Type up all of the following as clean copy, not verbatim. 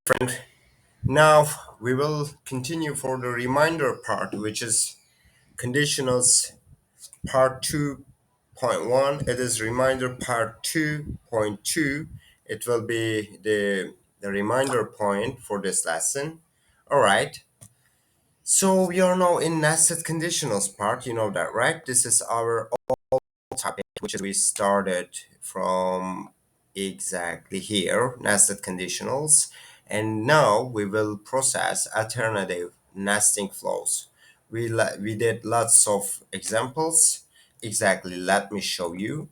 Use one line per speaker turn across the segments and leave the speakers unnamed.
Friend. Now we will continue for the reminder part, which is conditionals part 2.1. It is reminder part 2.2. It will be the reminder point for this lesson. All right. So we are now in nested conditionals part. You know that, right? This is our topic, which is we started from exactly here, nested conditionals. And now we will process alternative nesting flows. We did lots of examples. Exactly, let me show you.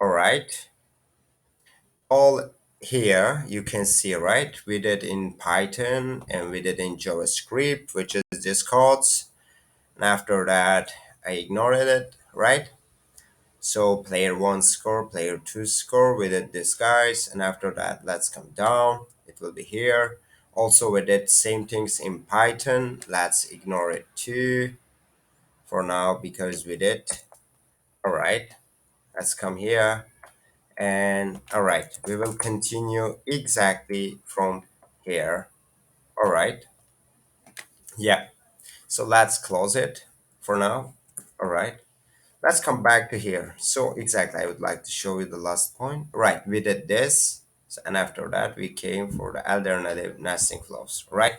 All right. All here you can see, right? We did in Python and we did in JavaScript, which is this codes. And after that, I ignored it, right? So player one score, player two score, we did this guys, and after that, let's come down. It will be here. Also, we did same things in Python. Let's ignore it too for now because we did. All right, let's come here. And all right, we will continue exactly from here. All right, yeah. So let's close it for now. All right. Let's come back to here. So exactly, I would like to show you the last point. Right, we did this, and after that we came for the alternative nesting flows, right?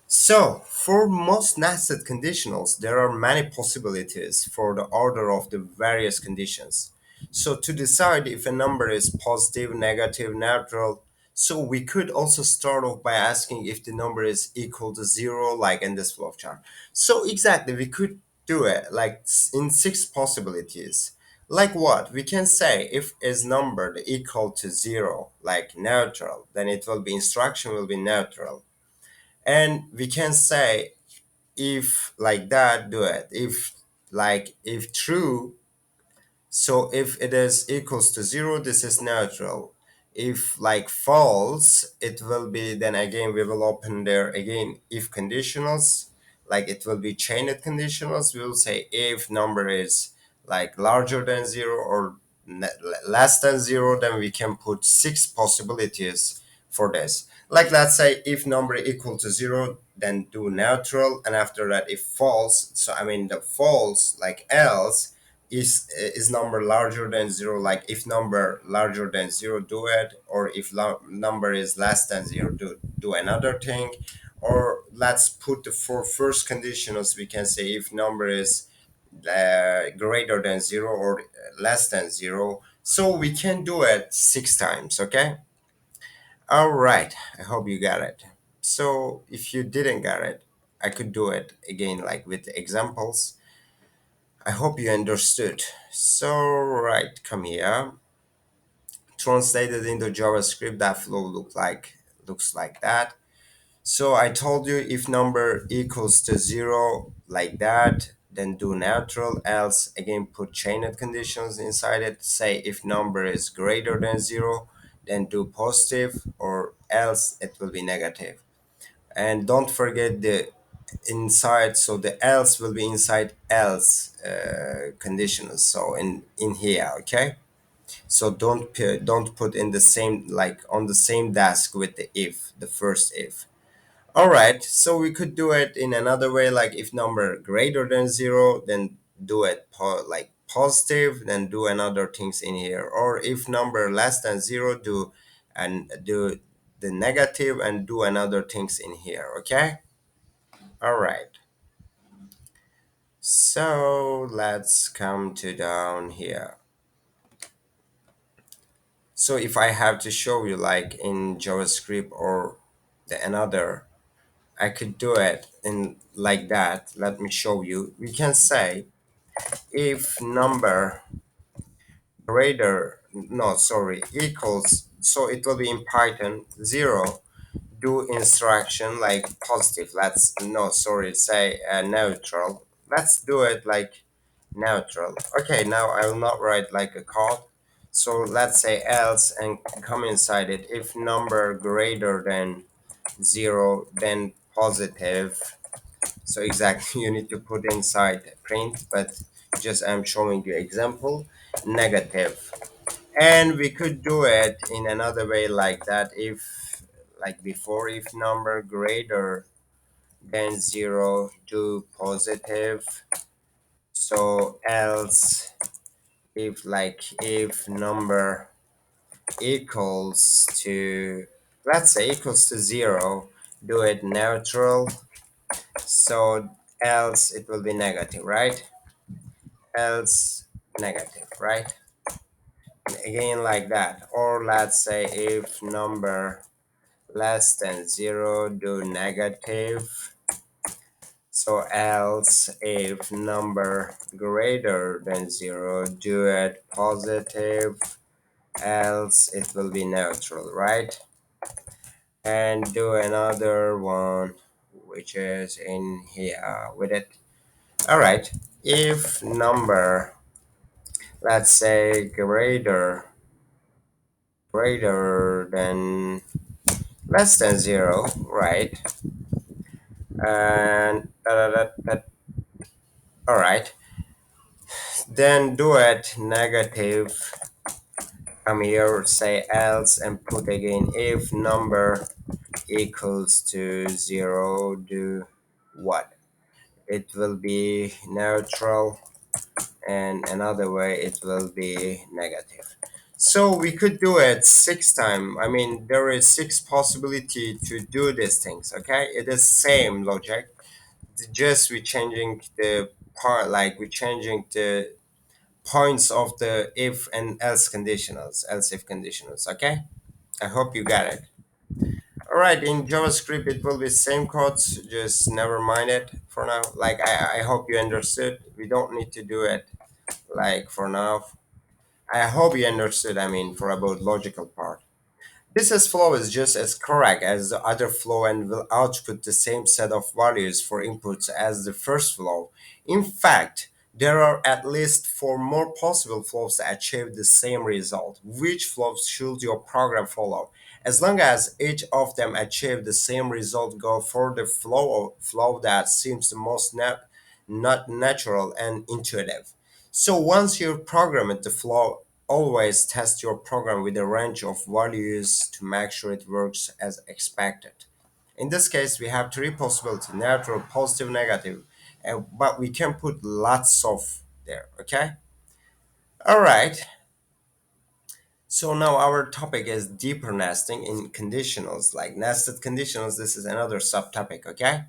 So for most nested conditionals, there are many possibilities for the order of the various conditions. So to decide if a number is positive, negative, neutral, so we could also start off by asking if the number is equal to zero, like in this flow chart. So exactly, we could do it like in six possibilities. Like what? We can say if is numbered equal to zero, like neutral, then it will be instruction will be neutral. And we can say if like that, do it. If like if true, so if it is equals to zero, this is neutral. If like false, it will be, then again we will open there again if conditionals, like it will be chained conditionals. We will say if number is like larger than zero or less than zero, then we can put six possibilities for this. Like let's say if number equal to zero, then do neutral, and after that if false, so I mean the false like else is number larger than zero, like if number larger than zero, do it, or if number is less than zero, do another thing. Or let's put the four first conditionals. We can say if number is greater than zero or less than zero, so we can do it six times. Okay. All right, I hope you got it. So if you didn't get it, I could do it again like with examples. I hope you understood. So, right, come here. Translated into JavaScript, that flow looks like that. So I told you if number equals to zero like that, then do neutral. Else again put chained conditions inside it. Say if number is greater than zero, then do positive, or else it will be negative. And don't forget the inside, so the else will be inside else conditionals, so in here. Okay, so don't put in the same, like on the same desk with the if, the first if. All right, so we could do it in another way, like if number greater than zero, then do it like positive, then do another things in here. Or if number less than zero, do the negative and do another things in here. Okay. All right. So let's come to down here. So if I have to show you like in JavaScript or another, I could do it in like that. Let me show you. We can say if number greater, no, sorry, equals, so it will be in Python zero, do instruction like positive. Let's, no, sorry, say neutral. Let's do it like neutral. Okay, now I will not write like a code. So let's say else and come inside it. If number greater than zero, then positive. So exactly, you need to put inside print, but just I'm showing you example, negative. And we could do it in another way like that. If like before, if number greater than 0, do positive. So else, if number equals to, let's say equals to 0, do it neutral. So else it will be negative, right? Else negative, right? Again, like that. Or let's say if number less than 0, do negative. So else if number greater than 0, do it positive. Else it will be neutral, right? And do another one which is in here with it. All right, if number, let's say greater than, less than 0, right? And all right, then do it negative. I'm here, say else, and put again if number equals to 0, do what? It will be neutral, and another way it will be negative. So we could do it 6 times. I mean, there is 6 possibility to do these things. Okay, it is same logic. Just we changing the part, like we changing the points of the if and else conditionals, else if conditionals. Okay, I hope you got it. All right, in JavaScript it will be same codes. Just never mind it for now. Like I hope you understood. We don't need to do it like for now. I hope you understood, I mean, for about logical part. This is flow is just as correct as the other flow and will output the same set of values for inputs as the first flow. In fact, there are at least 4 more possible flows to achieve the same result. Which flows should your program follow? As long as each of them achieve the same result, go for the flow that seems the most not natural and intuitive. So once you program it, the flow, always test your program with a range of values to make sure it works as expected. In this case, we have 3 possibilities: neutral, positive, negative, but we can put lots of there, okay? All right, so now our topic is deeper nesting in conditionals, like nested conditionals. This is another subtopic, okay?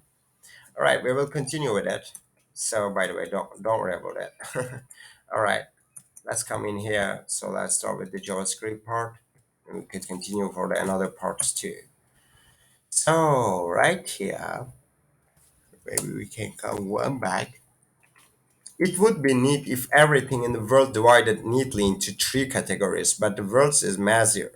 All right, we will continue with it. So by the way, don't worry about it. All right, let's come in here. So let's start with the JavaScript part, and we could continue for the another parts too. So right here, maybe we can come one back. It would be neat if everything in the world divided neatly into 3 categories, but the world is measure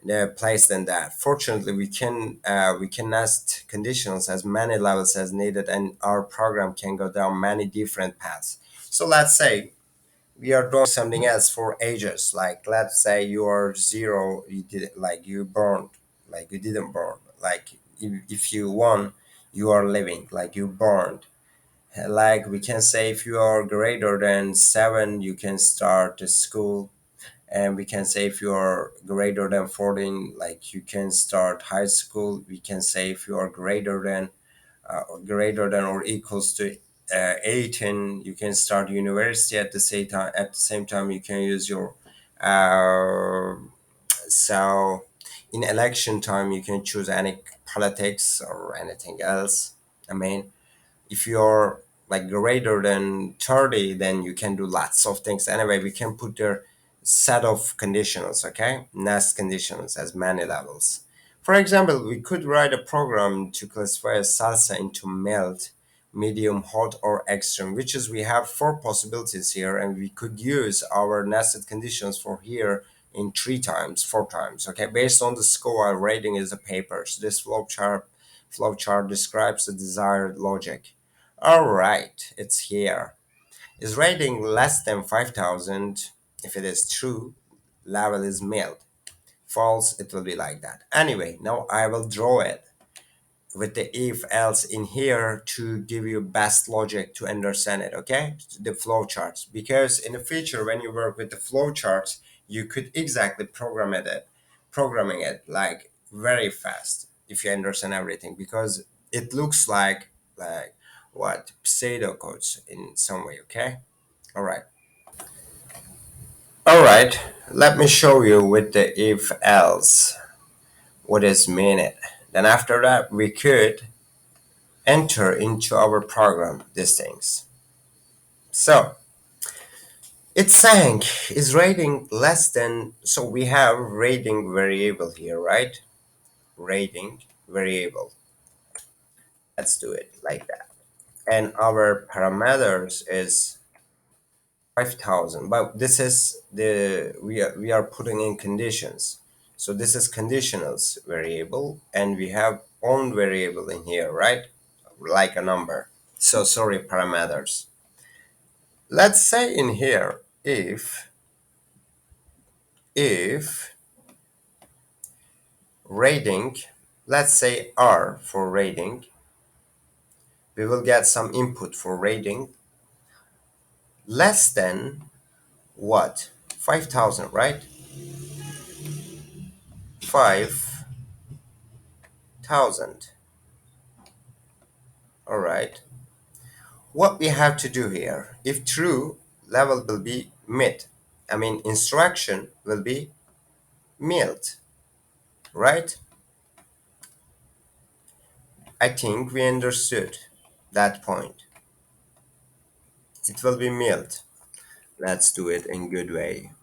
the place than that. Fortunately, we can nest conditionals as many levels as needed, and our program can go down many different paths. So let's say we are doing something else for ages. Like let's say you are 0, you did like you burned, like you didn't burn. Like if you won, you are living, like you burned. Like we can say if you are greater than 7, you can start the school. And we can say if you are greater than 14, like you can start high school. We can say if you are greater than or equals to 18, you can start university at the same time. At the same time, you can use your uh, so in election time you can choose any politics or anything else. I mean, if you're like greater than 30, then you can do lots of things. Anyway, we can put their set of conditionals, okay, nest conditionals as many levels. For example, we could write a program to classify a salsa into mild, medium, hot, or extreme, which is we have 4 possibilities here, and we could use our nested conditions for here in 3 times, 4 times, okay, based on the score our rating is the papers. This flowchart describes the desired logic. All right, it's here. Is rating less than 5,000? If it is true, level is mild. False, it will be like that. Anyway, now I will draw it with the if else in here to give you best logic to understand it, okay? The flowcharts. Because in the future, when you work with the flowcharts, you could exactly programming it like very fast if you understand everything, because it looks like what pseudo codes in some way. Okay. All right. All right. Let me show you with the if else what is mean it. Then after that we could enter into our program these things. So it's saying is rating less than, so we have rating variable here, right? Rating variable. Let's do it like that. And our parameters is 5,000. But this is the we are putting in conditions. So this is conditionals variable, and we have own variable in here, right? Like a number. So sorry, parameters. Let's say in here if rating, let's say R for rating, we will get some input for rating less than what? 5,000, right? 5,000. All right. What we have to do here, if true, level will be mid. I mean, instruction will be mild, right? I think we understood that point. It will be mild. Let's do it in good way.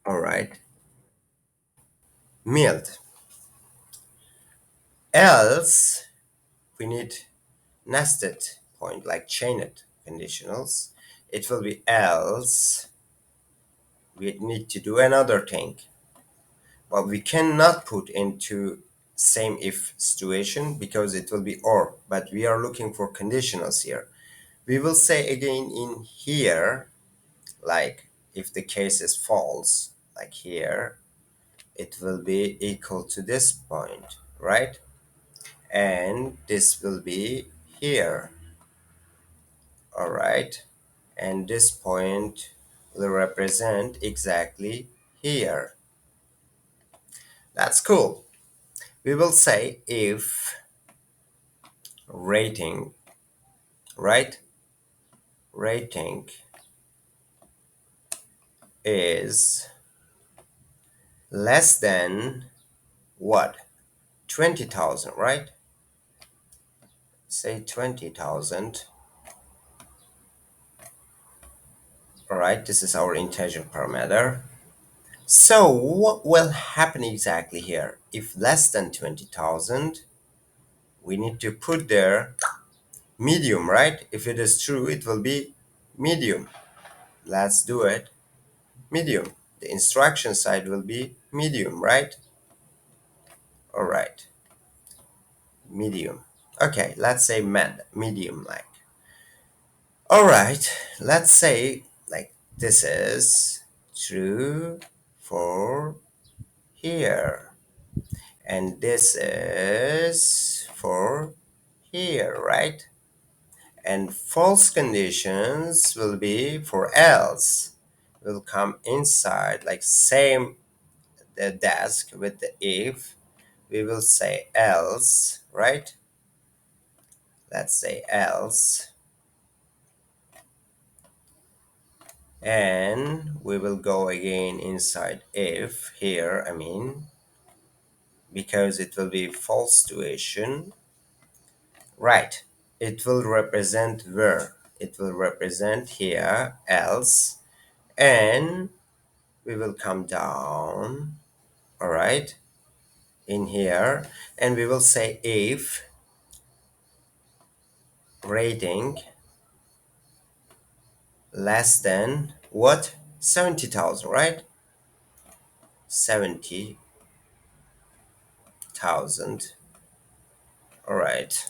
All right. Mild. Else, we need nested point, like chained conditionals. It will be else. We need to do another thing, but we cannot put into same if situation because it will be or, but we are looking for conditionals here. We will say again in here, like if the case is false, like here, it will be equal to this point, right? And this will be here, all right? And this point will represent exactly here. That's cool. We will say if rating, right? Rating is less than what? 20,000, right? Say 20,000. All right, this is our integer parameter. So what will happen exactly here? If less than 20,000, we need to put there medium, right? If it is true, it will be medium. Let's do it. Medium. The instruction side will be medium, right? All right. Medium. Okay, let's say medium like. All right, let's say like this is true for here, and this is for here, right? And false conditions will be for else. Will come inside like same the desk with the if. We will say else, right? Let's say else, and we will go again inside if here, I mean, because it will be false situation, right? It will represent where, it will represent here else, and we will come down, all right, in here, and we will say if rating less than what? 70,000, right? 70,000. All right.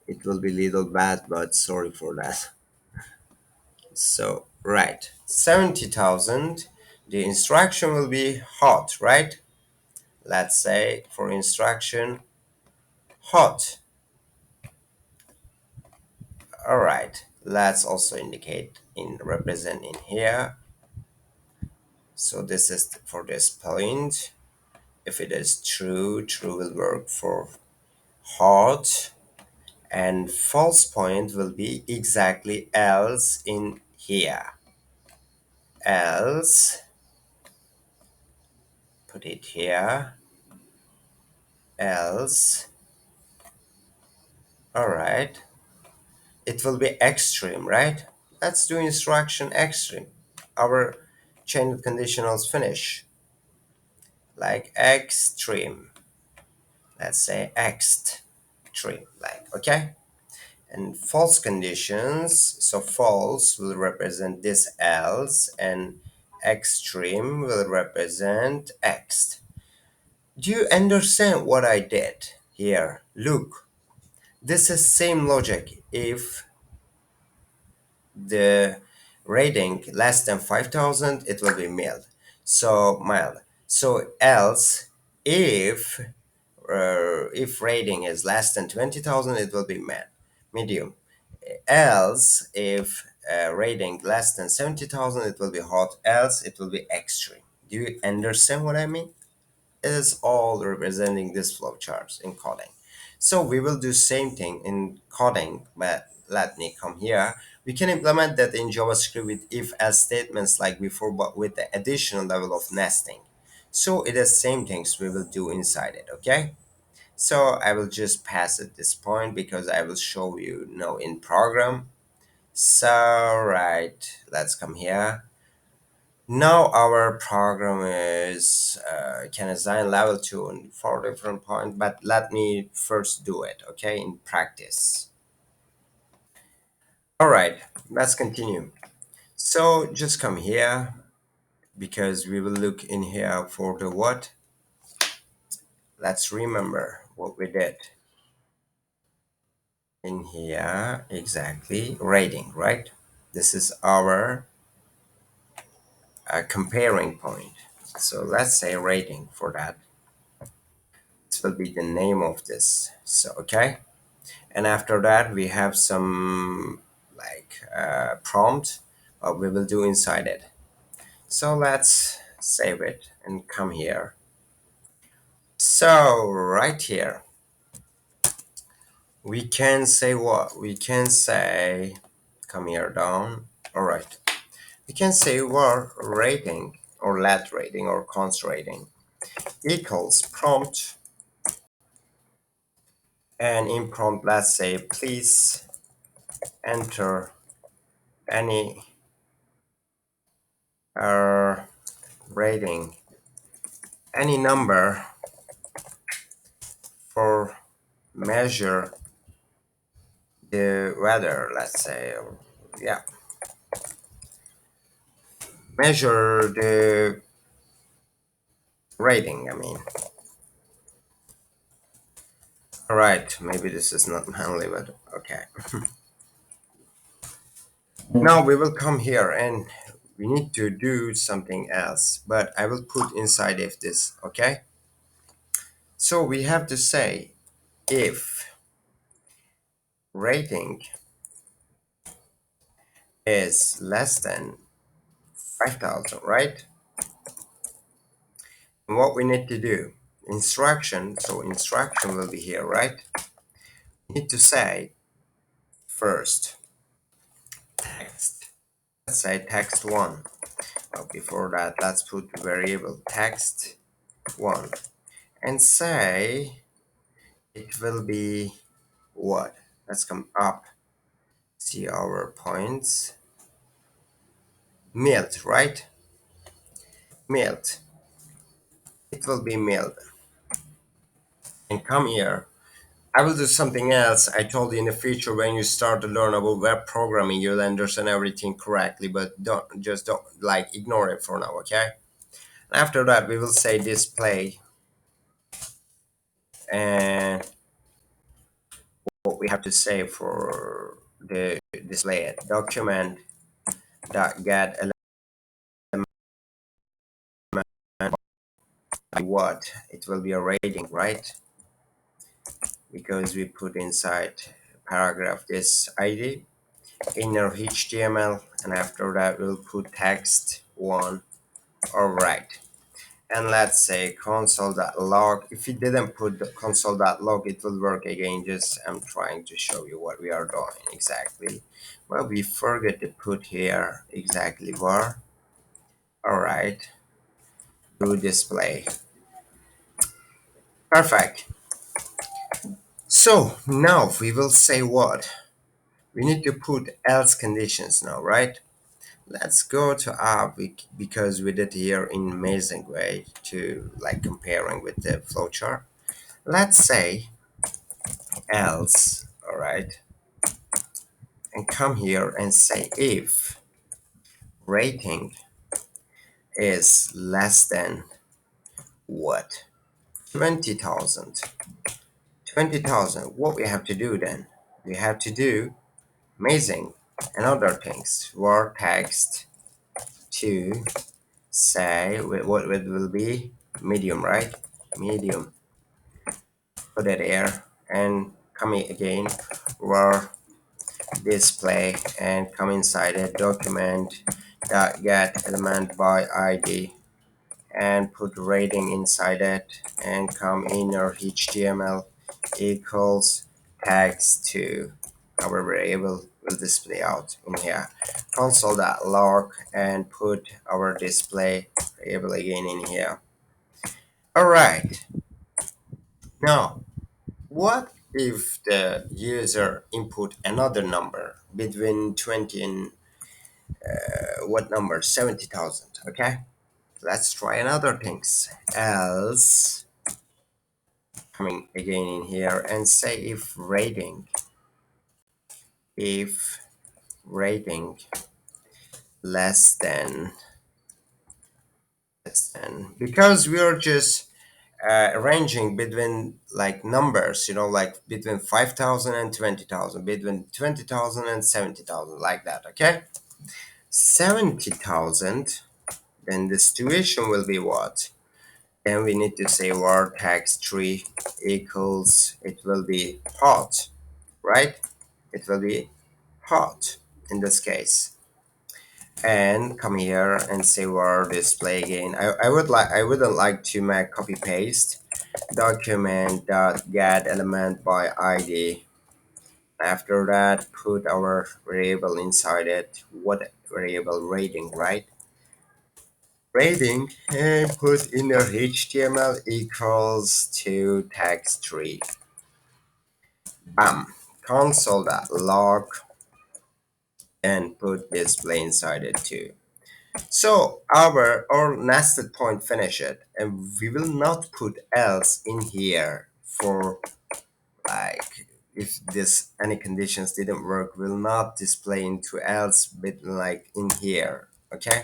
It will be little bad, but sorry for that. So, right. 70,000. The instruction will be hot, right? Let's say for instruction hot. All right. Let's also indicate in represent in here. So this is for this point. If it is true, true will work for hot, and false point will be exactly else in here. Else, put it here, else, all right, it will be extreme, right? Let's do instruction extreme. Our chain of conditionals finish like extreme. Let's say extreme, like, okay? And false conditions, so false will represent this else, and extreme will represent x. Do you understand what I did here? Look, this is same logic. If the rating less than 5,000, it will be mild. So mild. So else, if rating is less than 20,000, it will be medium. Else, if rating less than 70,000, it will be hot. Else, it will be extreme. Do you understand what I mean? It is all representing this flow charts in coding. So we will do same thing in coding, but let me come here. We can implement that in JavaScript with if-else statements like before, but with the additional level of nesting. So it is same things we will do inside it, okay? So I will just pass at this point because I will show you now in program. So right, let's come here. Now our program is can assign level 2 on 4 different points, but let me first do it, okay, in practice. All right, let's continue. So just come here because we will look in here for the what. Let's remember what we did in here exactly. Rating, right? This is our comparing point. So let's say rating for that. This will be the name of this. So okay. And after that we have some like prompt what we will do inside it. So let's save it and come here. So right here we can say what we can say, come here down. All right, we can say war rating or let rating or const rating equals prompt, and in prompt let's say please enter any uh, rating, any number for measure the weather, let's say, or, yeah, measure the rating, I mean. All right, maybe this is not manly, but okay. Now we will come here and we need to do something else, but I will put inside if this, okay? So we have to say if rating is less than 5,000, right? And what we need to do, instruction, so instruction will be here, right? We need to say first text. Let's say text one. Well, before that, let's put variable text one and say it will be what? Let's come up, see our points. Mild, right? Mild. It will be mild. And come here. I will do something else. I told you in the future when you start to learn about web programming, you'll understand everything correctly, but don't like ignore it for now, okay? After that, we will say display, and what we have to say for the display it. Document dot get element what? It will be a rating, right? Because we put inside paragraph this ID, inner HTML, and after that we'll put text one. All right. And let's say console.log. If you didn't put the console.log, it will work again. Just I'm trying to show you what we are doing exactly. Well, we forget to put here exactly where. All right, do display. Perfect. So now we will say what? We need to put else conditions now, right? Let's go to app because we did here in amazing way to like comparing with the flowchart. Let's say else, all right, and come here and say if rating is less than what? 20,000. 20,000. What we have to do then? We have to do amazing and other things. Word text to say what it will be medium, right? Medium. Put it here and come again. Word display and come inside a document that get element by id and put rating inside it and come inner html equals tags to our variable will display out in here console.log and put our display variable again in here. All right, now what if the user input another number between 20 and what number? 70,000. Okay. Let's try another things. Else, coming again in here and say if rating less than, because we are just ranging between like numbers, like between 5,000 and 20,000, between 20,000 and 70,000, like that. Okay. 70,000, then the situation will be what? Then we need to say var text tree equals, it will be hot, right? It will be hot in this case. And come here and say var display again. I wouldn't like to make copy paste document dot get element by id. After that, put our variable inside it. What variable? Rating, right? Rating and put inner HTML equals to text tree. Bam. Console.log and put display inside it too. So our nested point finish it, and we will not put else in here for like if this any conditions didn't work, will not display into else bit like in here. Okay.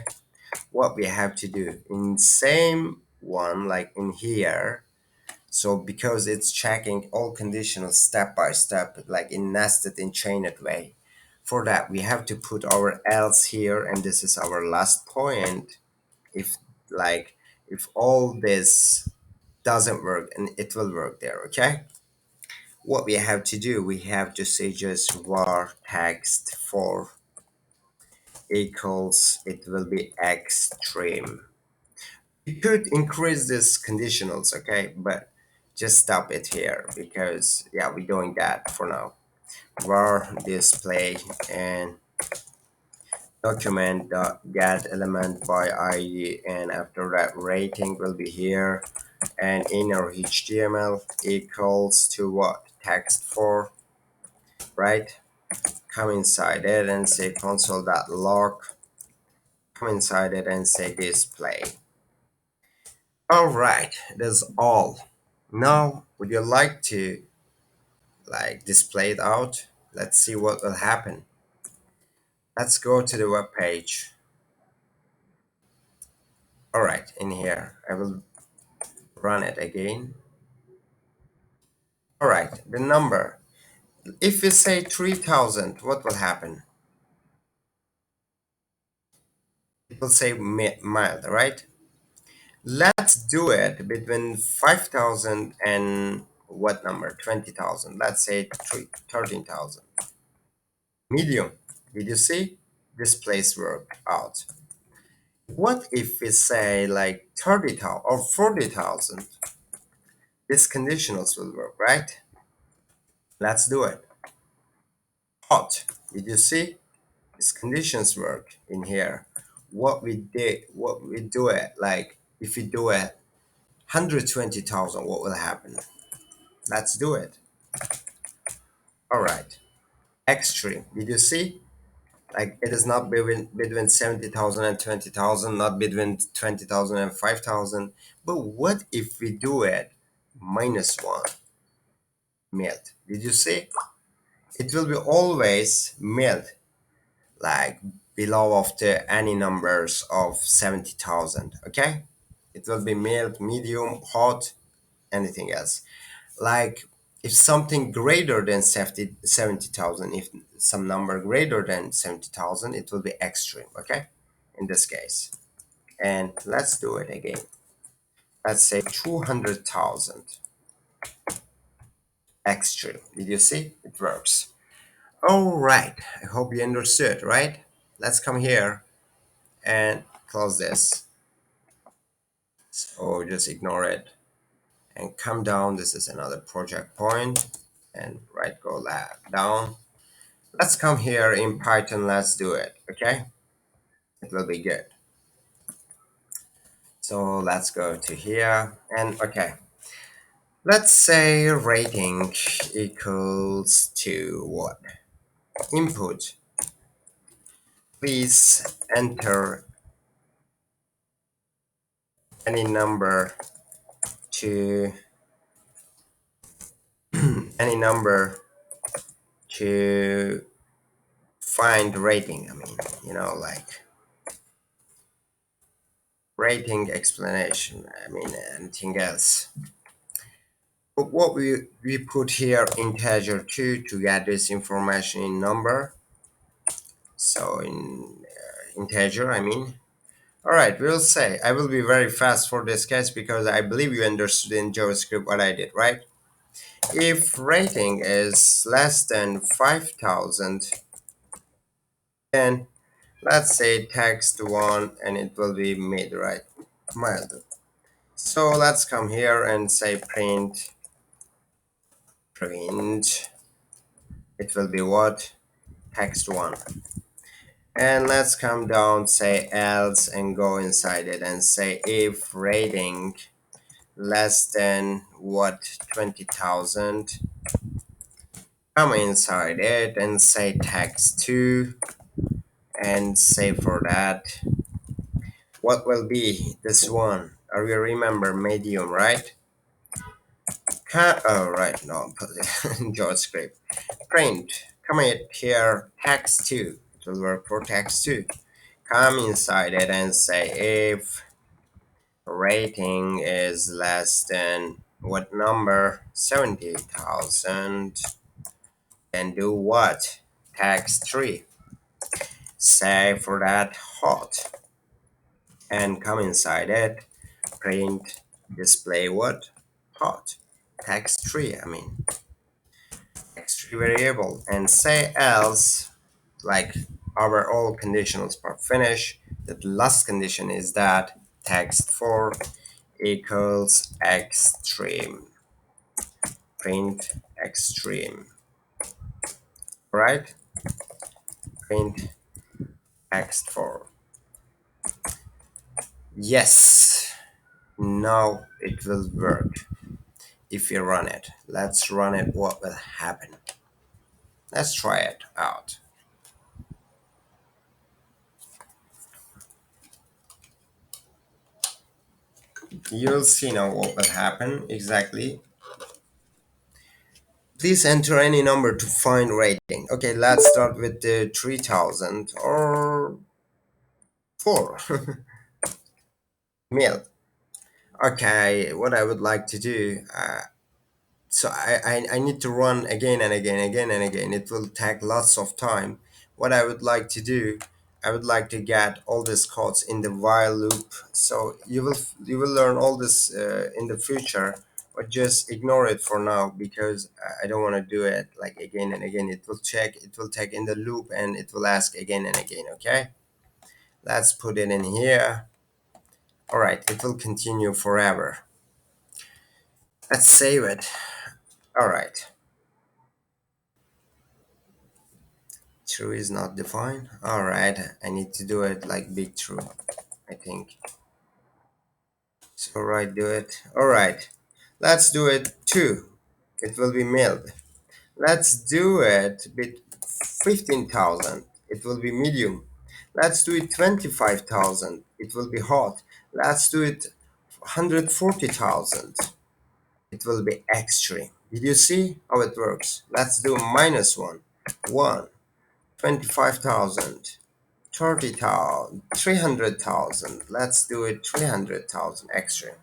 What we have to do in same one like in here, so because it's checking all conditions step by step like in nested in chained way, for that we have to put our else here and this is our last point. If like if all this doesn't work and it will work there. Okay, what we have to do, we have to say just var text for equals, it will be extreme. You could increase this conditionals, okay, but just stop it here because yeah, we're doing that for now. Var display and document dot get element by id, and after that rating will be here and inner html equals to what? Text for, right? Come inside it and say console.log. Come inside it and say display. All right, that's all. Now, would you like to like display it out? Let's see what will happen. Let's go to the web page. All right, in here, I will run it again. All right, the number. If we say 3,000, what will happen? It will say mild, right? Let's do it between 5,000 and what number? 20,000. Let's say 13,000. Medium. Did you see? This place work out. What if we say like 30,000 or 40,000? These conditionals will work, right? Let's do it. Hot. Did you see? These conditions work in here. What we do it, like if we do it 120,000, what will happen? Let's do it. All right. Extreme. Did you see? Like it is not between 70,000 and 20,000, not between 20,000 and 5,000. But what if we do it -1 mil? Did you see? It will be always mil, like below of the any numbers of 70,000. Okay, it will be mild, medium, hot, anything else. Like if something greater than 70,000, if some number greater than 70,000, it will be extreme. Okay, in this case. And let's do it again. Let's say 200,000 extreme. Did you see? It works. All right. I hope you understood, right? Let's come here and close this. So just ignore it and come down. This is another project point and right go down. Let's come here in Python. Let's do it. Okay. It will be good. So let's go to here and okay. Let's say rating equals to what? Input. Please enter any number to any number to find rating. I mean, like rating explanation. I mean, anything else. But what we put here integer 2 to get this information in number. So in integer, I mean. All right, we'll say I will be very fast for this case because I believe you understood in JavaScript what I did, right? If rating is less than 5,000, then let's say text 1 and it will be mid, right? Mild. So let's come here and say print. It will be what? Text 1. And let's come down, say else, and go inside it and say if rating less than what 20,000, come inside it and say text 2 and say for that what will be this one. You remember medium, right? Oh right, no, put it in JavaScript. Print, commit here text 2. It will work for text 2. Come inside it and say if rating is less than what number? 70,000. Then do what? Text 3. Say for that hot. And come inside it. Print display what? Hot. Text 3, I mean. Text 3 variable. And say else, like our all conditionals part finish. The last condition is that text 4 equals extreme. Print extreme. Right? Print text 4. Yes. Now it will work if you run it. Let's run it. What will happen? Let's try it out. You'll see now what will happen exactly. Please enter any number to find rating. Okay, let's start with the 3,000 or 4 mil. Okay, what I would like to do, so I need to run again and again, again and again. It will take lots of time. What I would like to do, I would like to get all these codes in the while loop. So you will learn all this in the future, but just ignore it for now because I don't want to do it like again and again. It will check, it will take in the loop and it will ask again and again. Okay. Let's put it in here. All right, it will continue forever. Let's save it. All right, true is not defined. All right, I need to do it like big true, I think. So right, do it. All right, let's do it two. It will be mild. Let's do it with 15,000. It will be medium. Let's do it 25,000. It will be hot. Let's do it 140,000. It will be extreme. Did you see how it works? Let's do minus one. 1, 25,000, 30,000, 300,000. Let's do it 300,000 extreme.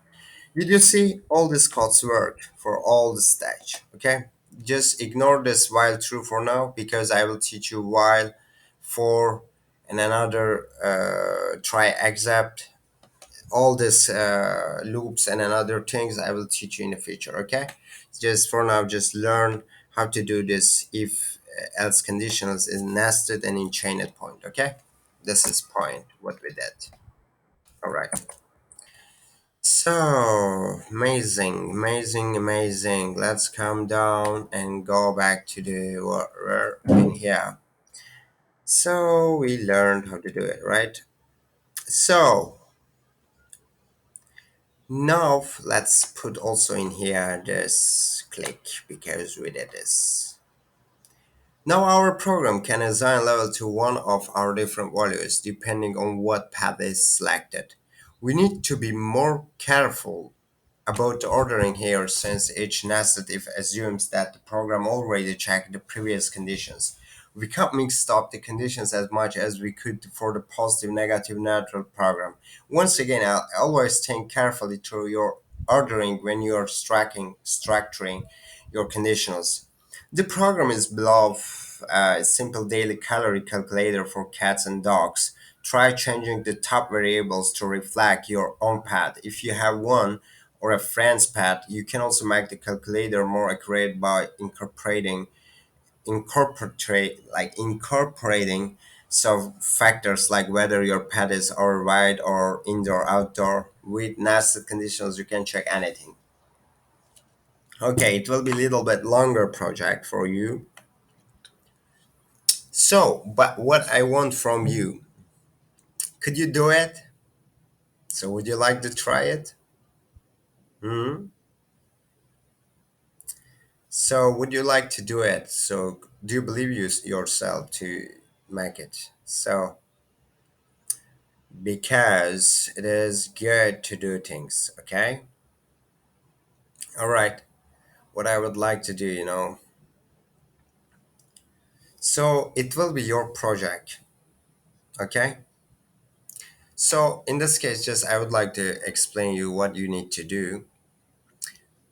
Did you see all these codes work for all the stage? Okay, just ignore this while true for now because I will teach you while, for, and another try except all these loops and another things I will teach you in the future. Okay, just for now, just learn how to do this if else conditionals is nested and in chained point. Okay, this is point what we did. All right. So amazing, amazing, amazing. Let's come down and go back to the where in here. So we learned how to do it, right? So now let's put also in here this click because we did this. Now our program can assign level to one of our different values depending on what path is selected. We need to be more careful about the ordering here since each nested if assumes that the program already checked the previous conditions. We can't mix up the conditions as much as we could for the positive, negative, neutral program. Once again, I'll always think carefully through your ordering when you are structuring your conditionals. The program is below a simple daily calorie calculator for cats and dogs. Try changing the top variables to reflect your own pet. If you have one or a friend's pet, you can also make the calculator more accurate by incorporating some factors like whether your pet is overweight or indoor outdoor. With nested conditions, you can check anything. Okay, it will be a little bit longer project for you. So, but what I want from you, could you do it? So, would you like to try it? Hmm. So, would you like to do it? So, do you believe yourself to make it? So, because it is good to do things, okay? All right. What I would like to do. So, it will be your project, okay? So, in this case, just I would like to explain you what you need to do.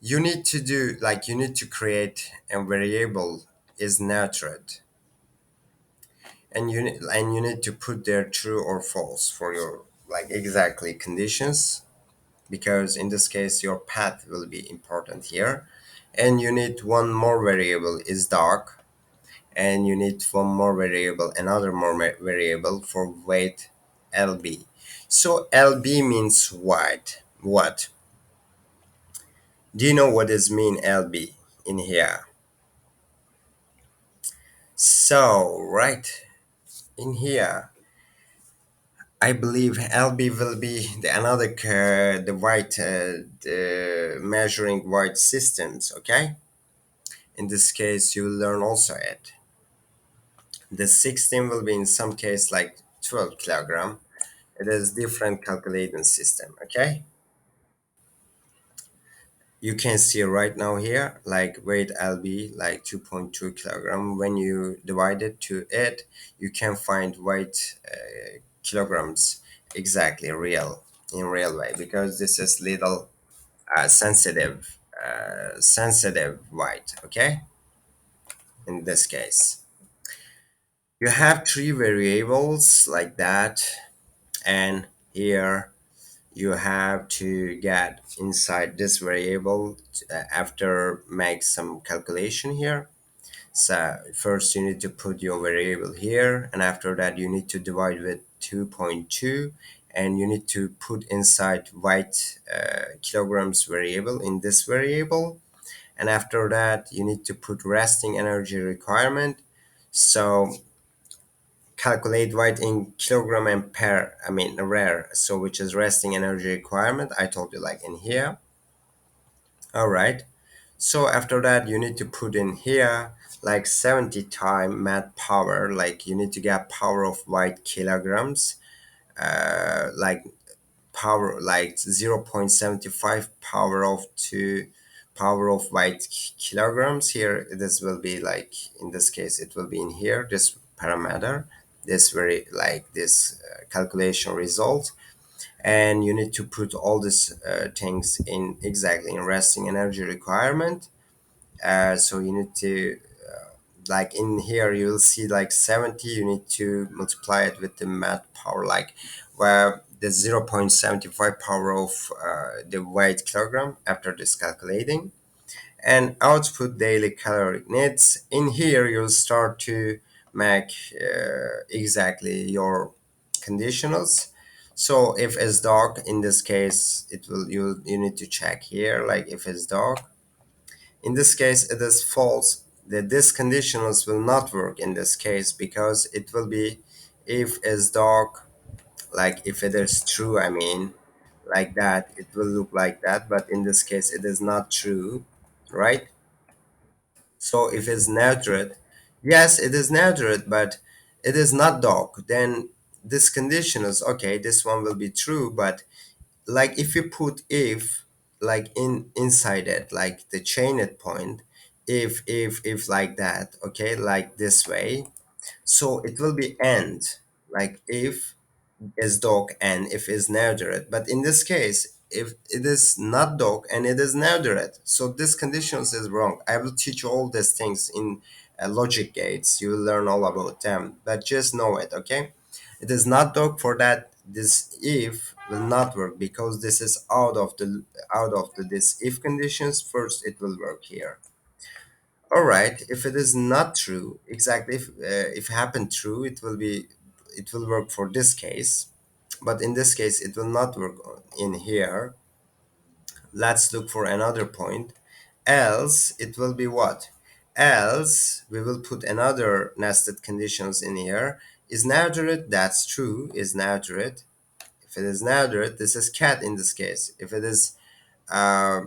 You need to do like you need to create a variable is nurtured, and you need to put there true or false for your like exactly conditions, because in this case your path will be important here. And you need one more variable is dark, and you need one more variable, another more variable for weight, lb. So lb means what? Do you know what is mean lb in here? So, right in here, I believe LB will be the white, the measuring white systems. Okay, in this case, you will learn also it. The 16 will be in some case like 12 kilogram. It is different calculating system. Okay, you can see right now here like weight lb like 2.2 kilogram. When you divide it to it, you can find weight kilograms exactly real in real way, because this is little sensitive weight. Okay, in this case you have three variables like that, and here you have to get inside this variable after make some calculation here. So first you need to put your variable here, and after that you need to divide with 2.2, and you need to put inside white kilograms variable in this variable, and after that you need to put resting energy requirement. So calculate white in kilogram and per, I mean rare, so which is resting energy requirement. I told you like in here. All right. So after that, you need to put in here like 70 time math power. Like you need to get power of white kilograms, like power like 0.75 power of 2 power of white kilograms. Here, this will be like in this case, it will be in here. This parameter, this very like this calculation result, and you need to put all these things in exactly in resting energy requirement. So you need to like in here you will see like 70, you need to multiply it with the math power, like where the 0.75 power of the weight kilogram after this calculating, and output daily caloric needs. In here you'll start to make exactly your conditionals. So if is dog, in this case it will, you need to check here like if is dog. In this case, it is false. That this conditionals will not work in this case because it will be if is dog, like if it is true, I mean, like that, it will look like that. But in this case, it is not true, right? So if it's neutered, yes, it is neutered, but it is not dog. Then this conditionals, okay, this one will be true, but like if you put if like in inside it like the chain it point, if like that, okay, like this way, so it will be end, like if is dog and if is neutered. But in this case, if it is not dog and it is neutered, so this conditions is wrong. I will teach you all these things in logic gates. You will learn all about them, but just know it, okay? It is not dog, for that this if will not work because this is out of the this if conditions. First, it will work here. All right. If it is not true, exactly if happened true, it will work for this case, but in this case it will not work in here. Let's look for another point. Else it will be what? Else we will put another nested conditions in here. Is neutered? That's true. Is neutered? If it is neutered, this is cat in this case. If it is uh,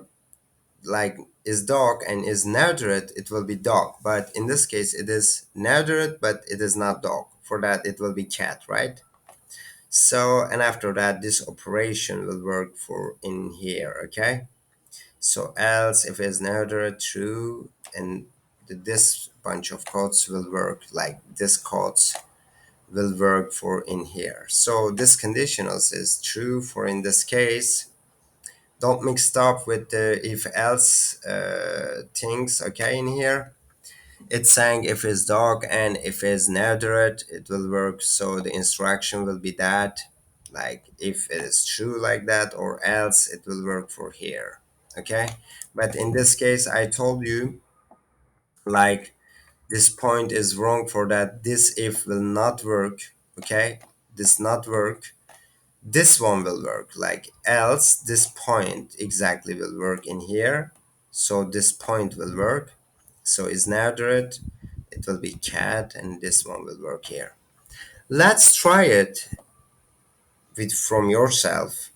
like is dog and is neutered, it will be dog. But in this case, it is neutered, but it is not dog. For that, it will be cat, right? So, and after that, this operation will work for in here, okay? So else, if it's neutered, true, and this bunch of codes will work, like this codes will work for in here. So this conditionals is true for in this case. Don't mix up with the if else things, okay, in here. It's saying if it's dog and if it's neutered, it will work. So the instruction will be that, like if it is true like that, or else it will work for here, okay? But in this case, I told you, like this point is wrong for that. This if will not work, okay? This not work, this one will work, like else this point exactly will work in here. So this point will work. So is neutered, it will be cat, and this one will work here. Let's try it with from yourself.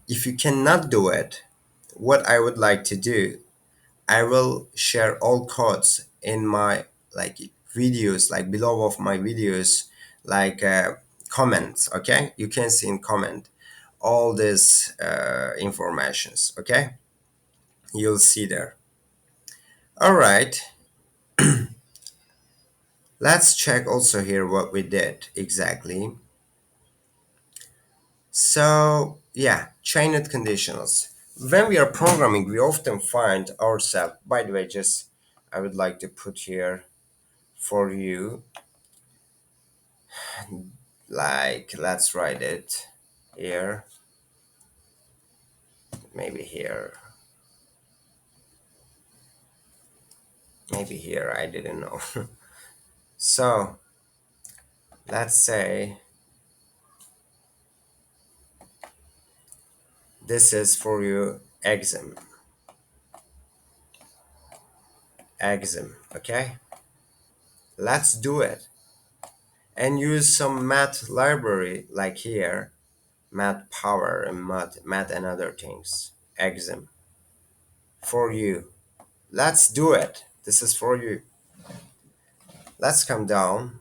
If you cannot do it, what I would like to do, I will share all codes in my like videos, like below of my videos, like comments. Okay, you can see in comment all these informations. Okay, you'll see there. All right, let's check also here what we did exactly. So yeah, chained conditionals. When we are programming, we often find ourselves. By the way, just I would like to put here for you, like let's write it here, maybe here. Maybe here, I didn't know. So let's say this is for you exam, okay? Let's do it and use some math library like here, math power and math and other things. Exam for you. Let's do it. This is for you. Let's come down.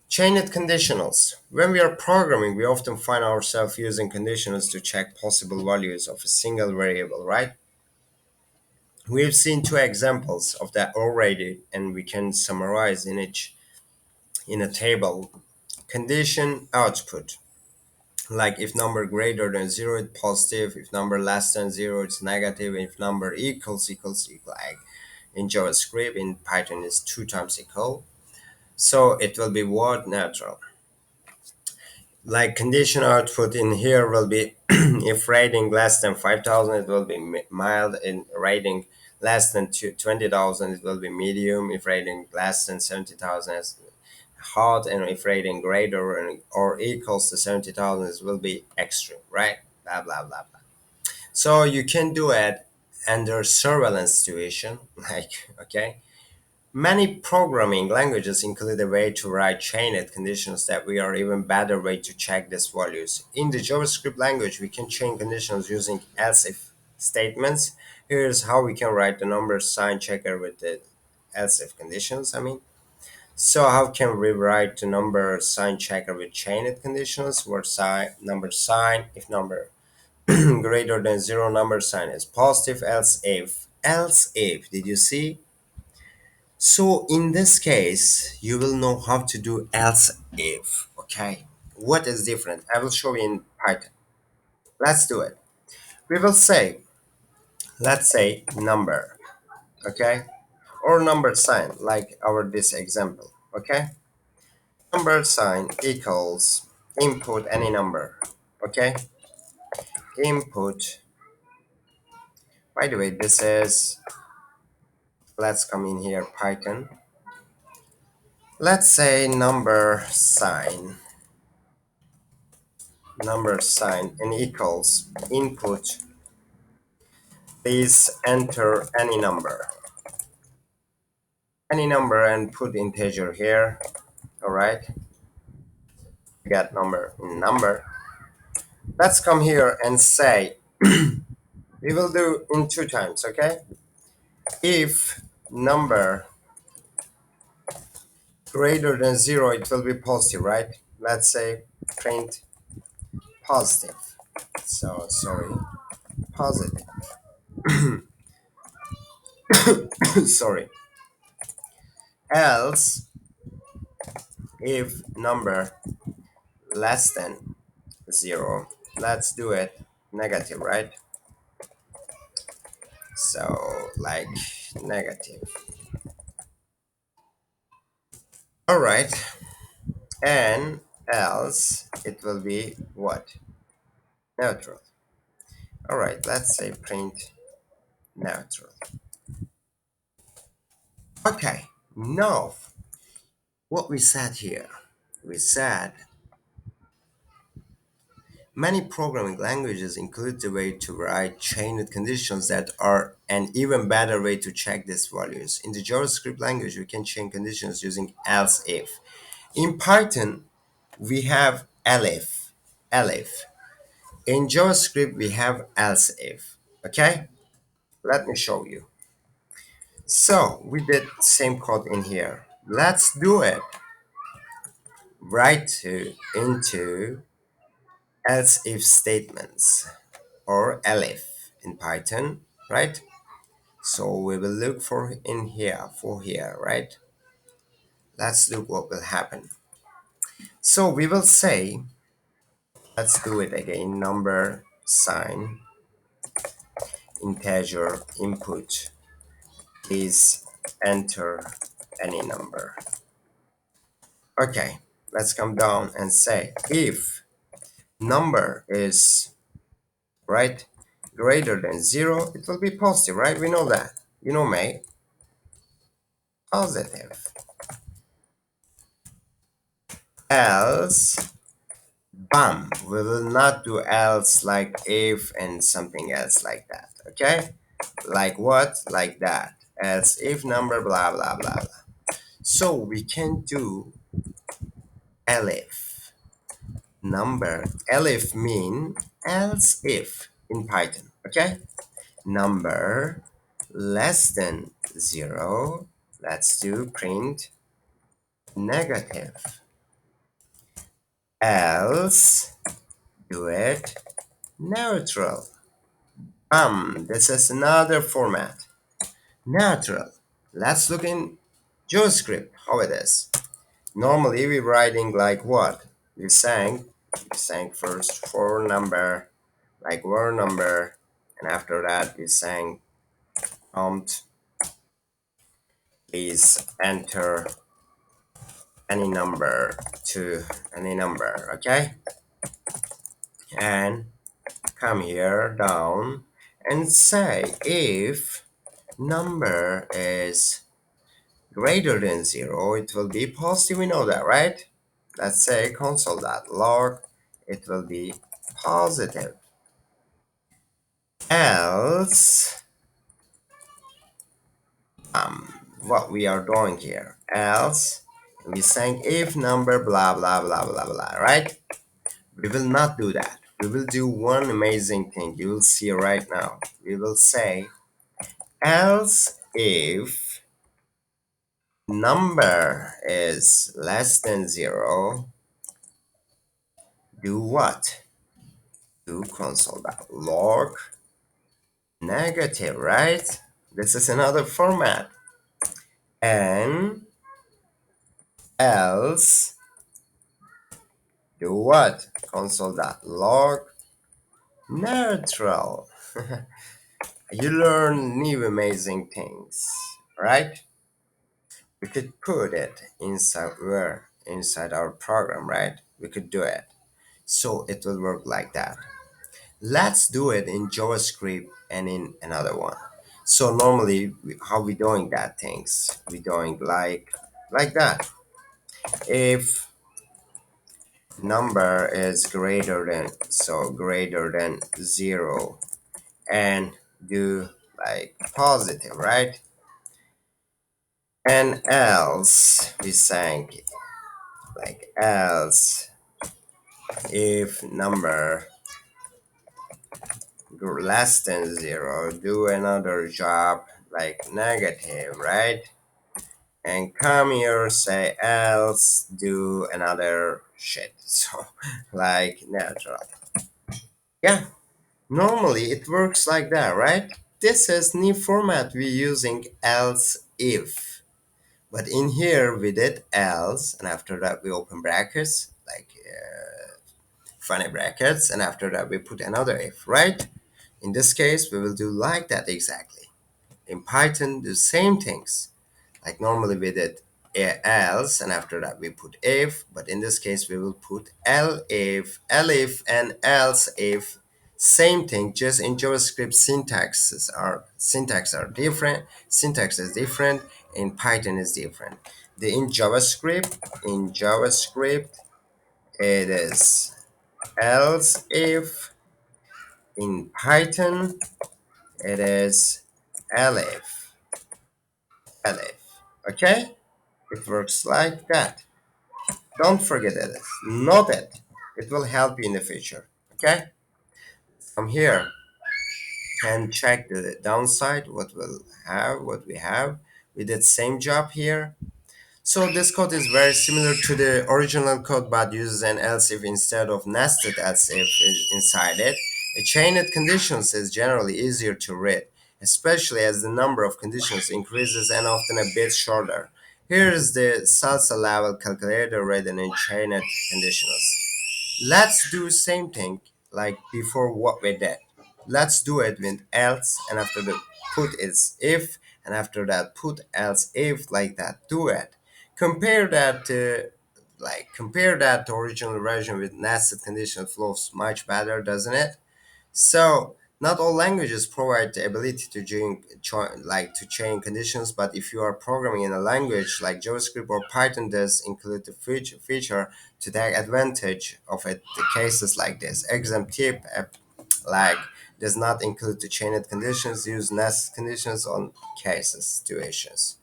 Chained conditionals. When we are programming, we often find ourselves using conditionals to check possible values of a single variable, right? We've seen two examples of that already, and we can summarize in each in a table. Condition output, like if number greater than zero, it's positive. If number less than zero, it's negative. If number equal, like in JavaScript, in Python is two times equal. So it will be what neutral. Like condition output in here will be if rating less than 5,000 it will be mild, in rating less than 20,000 it will be medium, if rating less than 70,000 it's hot, and if rating greater or equals to 70,000 it will be extreme, right? Blah blah blah blah. So you can do it under surveillance situation like, okay. Many programming languages include a way to write chained conditions that we are even better way to check these values. In the JavaScript language, we can chain conditions using else-if statements. Here's how we can write the number sign checker with the else-if conditions. So how can we write the number sign checker with chained conditions? Where sign number sign if number greater than zero, number sign is positive. Else if did you see? So in this case, you will know how to do else if, okay? What is different? I will show you in Python. Let's do it. We will say, let's say number, okay? Or number sign, like our this example, okay? Number sign equals input any number, okay? Input, by the way, this is, let's come in here, Python. Let's say number sign and equals input. Please enter any number and put integer here. All right, we got number. Let's come here and say we will do in two times. Okay, if number greater than zero, it will be positive, right? Let's say print positive. So sorry, positive. Sorry. Else, if number less than zero, let's do it negative, right? So like negative. All right, and else it will be what? Neutral. All right, let's say print neutral. Okay, now what we said here, we said many programming languages include the way to write chained conditions that are an even better way to check these values. In the JavaScript language, we can chain conditions using else if. In Python, we have elif. In JavaScript, we have else if. Okay, let me show you. So we did same code in here. Let's do it. Write into else if statements or elif in Python, right? So we will look for in here for here, right? Let's look what will happen. So we will say, let's do it again. Number sign integer input. Please enter any number. Okay, let's come down and say if number is right greater than zero, it will be positive, right? We know that. You know, mate. positive. Else, bam, we will not do else like if and something else like that. Okay? Like what? Like that. Else if number, blah, blah, blah, blah. So we can do elif. Number, elif mean else if in Python. Okay? Number less than 0. Let's do print negative. Else, do it neutral. This is another format. Neutral. Let's look in JavaScript how it is. Normally we're writing like what? We sang first for number, like word number, and after that we sang prompt, please enter any number to any number, okay? And come here down and say if number is greater than 0, it will be positive. We know that, right? Let's say console.log, it will be positive. Else, what we are doing here, else, we saying if number blah blah blah blah blah, right? We will not do that. We will do one amazing thing. You will see right now. We will say else if number is less than 0, do what? Do console.log negative, right? This is another format. And else, do what? Console.log neutral. You learn new amazing things, right? We could put it inside where? Inside our program, right? We could do it. So it will work like that. Let's do it in JavaScript and in another one. So normally, how we doing that things? We doing like that. If number is greater than 0 and do like positive, right? And else we sang like else if number less than 0, do another job like negative, right? And come here, say else, do another shit. So, like natural. Yeah, normally it works like that, right? This is new format we're using else if. But in here we did else, and after that we open brackets, like funny brackets, and after that we put another if, right? In this case, we will do like that exactly. In Python, the same things. Like normally we did else, and after that we put if, but in this case we will put elif, and else if. Same thing, just in JavaScript syntax are different. Syntax is different. In Python is different. The in JavaScript it is else if. In Python it is elif. Elif. Okay? It works like that. Don't forget it. Note it. It will help you in the future. Okay? From here and check the downside, what we have. We did same job here. So this code is very similar to the original code but uses an else if instead of nested else if inside it. A chained conditions is generally easier to read, especially as the number of conditions increases and often a bit shorter. Here is the salsa level calculator written in chained conditionals. Let's do same thing like before what we did. Let's do it with else, and after the put is if, and after that put else if, like that. Do it. Compare that to compare that to original version with nested condition flows much better, doesn't it? So Not all languages provide the ability to chain conditions, but if you are programming in a language like JavaScript or Python, does include the feature to take advantage of it. The cases like this. Exam tip like does not include the chained conditions. Use nested conditions on cases situations.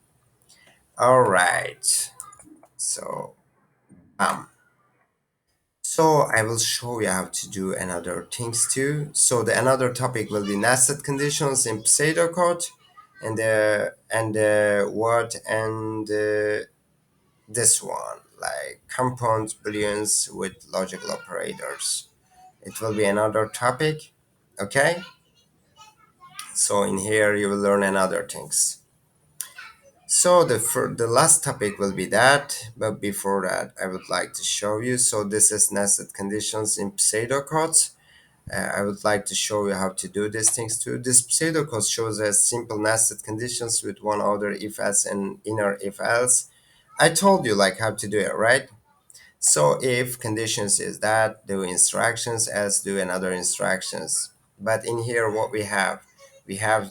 All right. So So I will show you how to do another things too. So the another topic will be nested conditions in pseudocode, and what and this one like compound booleans with logical operators. It will be another topic. Okay. So in here you will learn another things. So the last topic will be that, but before that I would like to show you. So this is nested conditions in pseudocode. I would like to show you how to do these things too. This pseudocode shows us simple nested conditions with one outer if else and inner if else. I told you like how to do it, right? So if conditions is that, do instructions, else do another instructions. But in here what we have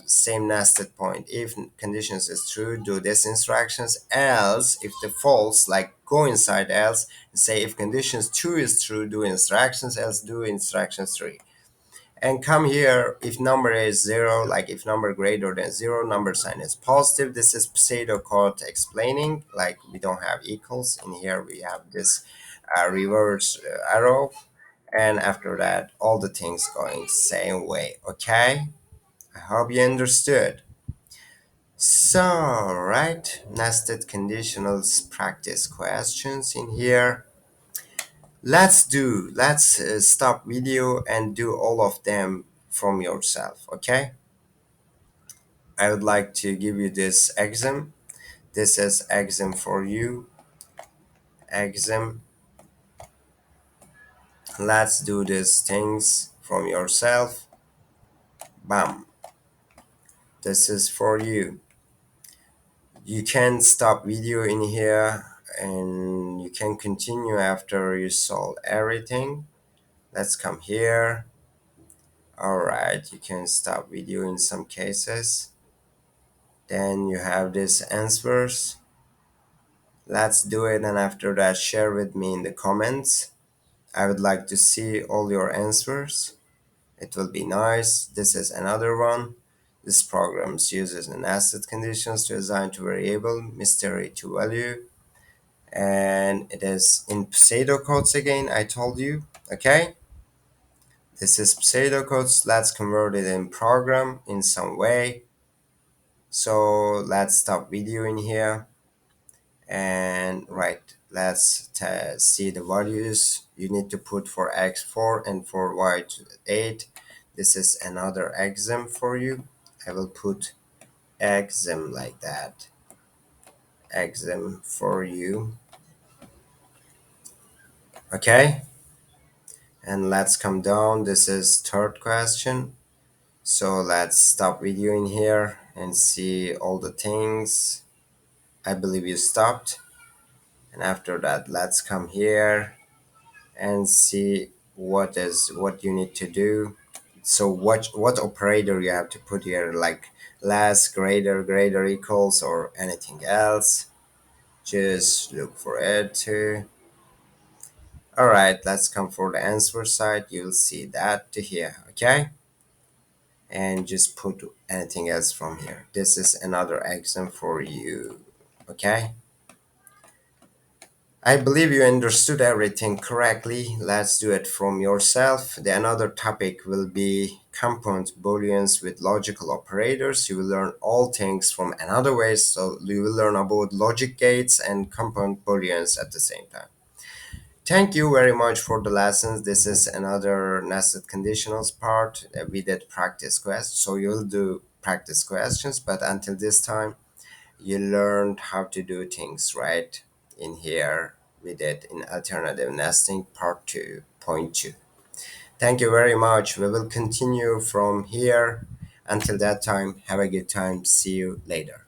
same nested point. If conditions is true, do this instructions, else if the false, like go inside else, say if conditions two is true, do instructions, else do instructions three. And come here if number is zero, like if number greater than zero, number sign is positive. This is pseudocode explaining, like we don't have equals in here, we have this reverse arrow, and after that all the things going same way. Okay, I hope you understood. So right, nested conditionals practice questions in here. Let's stop video and do all of them from yourself. Okay, I would like to give you this exam. This is exam for you. Exam. Let's do these things from yourself. Bam. This is for you. You can stop video in here and you can continue after you solve everything. Let's come here. All right, you can stop video in some cases. Then you have these answers. Let's do it, and after that share with me in the comments. I would like to see all your answers. It will be nice. This is another one. This program uses an asset conditions to assign to variable mystery to value, and it is in pseudocodes again. I told you. Okay, this is pseudocodes. Let's convert it in program in some way. So let's stop video in here and right. Let's see the values you need to put for x4 and for y8. This is another exam for you. I will put exam like that. Exam for you. Okay. And let's come down. This is third question. So let's stop video in here and see all the things. I believe you stopped. And after that, let's come here and see what you need to do. So what operator you have to put here, like less, greater, greater, equals, or anything else. Just look for it too. All right, let's come for the answer side. You'll see that to here. Okay, and just put anything else from here. This is another exam for you. Okay, I believe you understood everything correctly. Let's do it from yourself. The another topic will be compound booleans with logical operators. You will learn all things from another way. So you will learn about logic gates and compound booleans at the same time. Thank you very much for the lessons. This is another nested conditionals part. We did practice questions. So you'll do practice questions, but until this time, you learned how to do things right in here. We did in alternative nesting part 2.2. Thank you very much. We will continue from here. Until that time, have a good time. See you later.